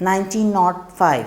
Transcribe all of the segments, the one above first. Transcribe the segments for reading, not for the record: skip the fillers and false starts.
1905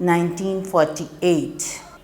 1948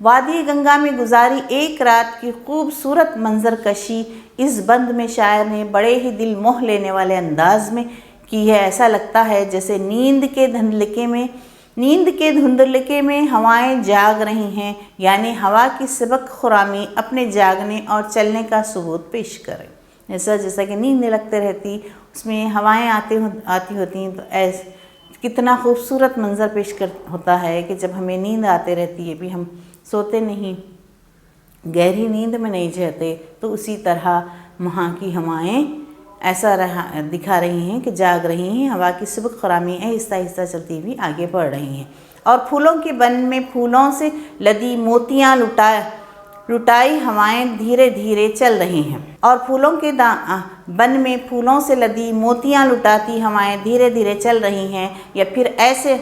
وادی گنگا میں گزاری ایک رات کی خوبصورت منظر کشی اس بند میں شاعر نے بڑے ہی دل موہ لینے والے انداز میں کی ہے۔ ایسا لگتا ہے جیسے نیند کے دھندلکے میں ہوائیں جاگ رہی ہیں، یعنی ہوا کی سبک خرامی اپنے جاگنے اور چلنے کا ثبوت پیش کرے۔ جیسا کہ نیند لگتے رہتی، اس میں ہوائیں آتی ہوتی ہیں، تو کتنا خوبصورت منظر پیش ہوتا ہے کہ جب ہمیں نیند آتے رہتی ہے، بھی ہم سوتے نہیں، گہری نیند میں نہیں جاتے، تو اسی طرح وہاں کی ہوائیں ایسا دکھا رہی ہیں کہ جاگ رہی ہیں، ہوا کی سبک خرامی آہستہ آہستہ چلتی ہوئی آگے بڑھ رہی ہیں، اور پھولوں کے بن میں پھولوں سے لدی موتیاں لٹائی ہوائیں دھیرے دھیرے چل رہی ہیں، اور پھولوں کے بن میں پھولوں سے لدی موتیاں لٹاتی ہوائیں دھیرے دھیرے چل رہی ہیں، یا پھر ایسے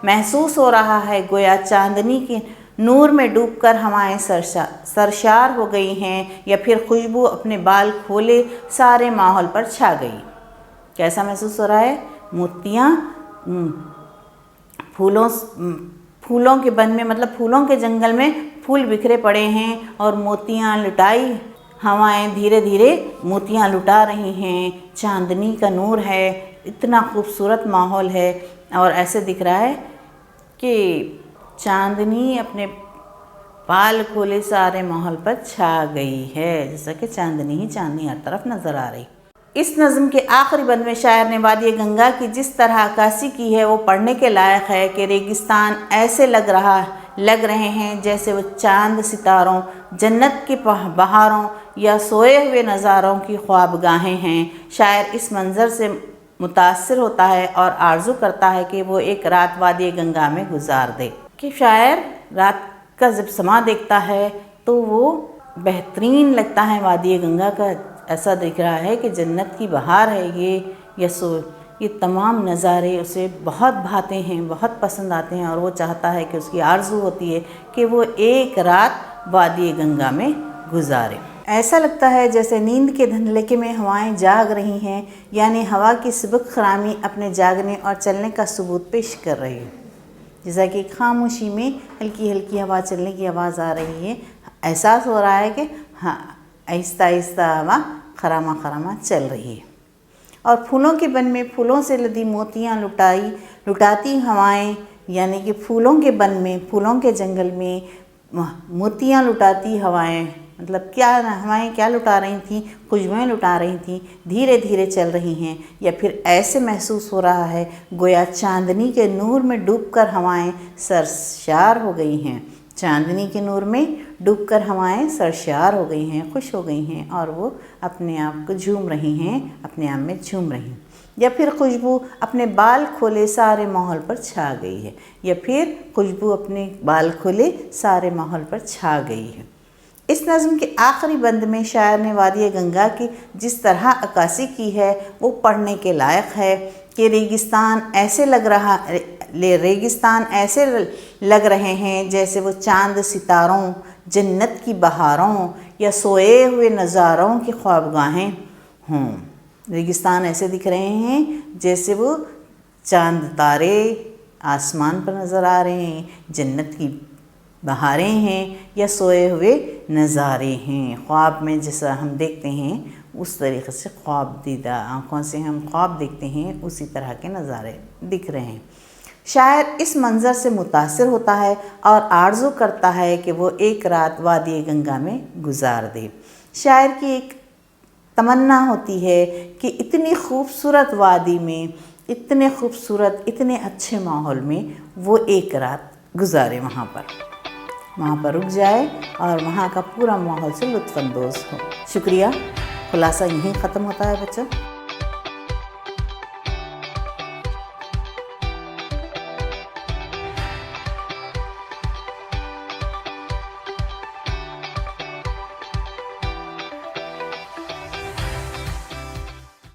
محسوس ہو رہا ہے گویا چاندنی کے نور میں ڈوب کر ہوائیں سرشار ہو گئی ہیں، یا پھر خوشبو اپنے بال کھولے سارے ماحول پر چھا گئی۔ کیسا محسوس ہو رہا ہے؟ موتیاں پھولوں کے بن میں، مطلب پھولوں کے جنگل میں پھول بکھرے پڑے ہیں، اور موتیاں لٹائی ہوائیں دھیرے دھیرے موتیاں لٹا رہی ہیں، چاندنی کا نور ہے، اتنا خوبصورت ماحول ہے، اور ایسے دکھ رہا ہے کہ چاندنی اپنے بال کھولے سارے ماحول پر چھا گئی ہے، جیسا کہ چاندنی ہی چاندنی ہر طرف نظر آ رہی۔ اس نظم کے آخری بند میں شاعر نے وادی گنگا کی جس طرح عکاسی کی ہے وہ پڑھنے کے لائق ہے کہ ریگستان ایسے لگ رہے ہیں جیسے وہ چاند ستاروں، جنت کی بہاروں یا سوئے ہوئے نظاروں کی خوابگاہیں ہیں۔ شاعر اس منظر سے متاثر ہوتا ہے اور آرزو کرتا ہے کہ وہ ایک رات وادی گنگا میں گزار دے۔ کہ شاعر رات کا جب سما دیکھتا ہے تو وہ بہترین لگتا ہے وادی گنگا کا، ایسا دکھ رہا ہے کہ جنت کی بہار ہے یہ تمام نظارے اسے بہت بھاتے ہیں، بہت پسند آتے ہیں، اور وہ چاہتا ہے کہ اس کی آرزو ہوتی ہے کہ وہ ایک رات وادی گنگا میں گزارے۔ ایسا لگتا ہے جیسے نیند کے دھندلکے میں ہوائیں جاگ رہی ہیں، یعنی ہوا کی سبک خرامی اپنے جاگنے اور چلنے کا ثبوت پیش کر رہی ہے۔ جیسا کہ خاموشی میں ہلکی ہلکی ہوا چلنے کی آواز آ رہی ہے، احساس ہو رہا ہے کہ ہاں آہستہ آہستہ ہوا خراما چل رہی ہے، اور پھولوں کے بن میں پھولوں سے لدی موتیاں لٹاتی ہوائیں، یعنی کہ پھولوں کے بن میں، پھولوں کے جنگل میں موتیاں لٹاتی ہوائیں، مطلب ہوائیں کیا لٹا رہی تھیں؟ خوشبوئیں لٹا رہی تھیں، دھیرے دھیرے چل رہی ہیں، یا پھر ایسے محسوس ہو رہا ہے گویا چاندنی کے نور میں ڈوب کر ہوائیں سرشار ہو گئی ہیں۔ چاندنی کے نور میں ڈوب کر ہوائیں سرشار ہو گئی ہیں، خوش ہو گئی ہیں، اور وہ اپنے آپ کو جھوم رہی ہیں، اپنے آپ میں جھوم رہی ہیں، یا پھر خوشبو اپنے بال کھولے سارے ماحول پر چھا گئی ہے، یا پھر خوشبو اپنے بال کھولے سارے ماحول پر چھا گئی ہے۔ اس نظم کے آخری بند میں شاعر نے وادی گنگا کی جس طرح عکاسی کی ہے وہ پڑھنے کے لائق ہے کہ ریگستان ایسے لگ رہے ہیں جیسے وہ چاند ستاروں، جنت کی بہاروں یا سوئے ہوئے نظاروں کی خوابگاہیں ہوں۔ ریگستان ایسے دکھ رہے ہیں جیسے وہ چاند تارے آسمان پر نظر آ رہے ہیں، جنت کی بہاریں ہیں، یا سوئے ہوئے نظارے ہیں۔ خواب میں جیسا ہم دیکھتے ہیں اس طریقے سے خواب دیدہ آنکھوں سے ہم خواب دیکھتے ہیں، اسی طرح کے نظارے دکھ رہے ہیں۔ شاعر اس منظر سے متاثر ہوتا ہے اور آرزو کرتا ہے کہ وہ ایک رات وادی گنگا میں گزار دے۔ شاعر کی ایک تمنا ہوتی ہے کہ اتنی خوبصورت وادی میں، اتنے خوبصورت، اتنے اچھے ماحول میں وہ ایک رات گزارے، وہاں پر رک جائے اور وہاں کا پورا ماحول سے لطف اندوز ہو۔ شکریہ۔ خلاصہ یہیں ختم ہوتا ہے بچوں۔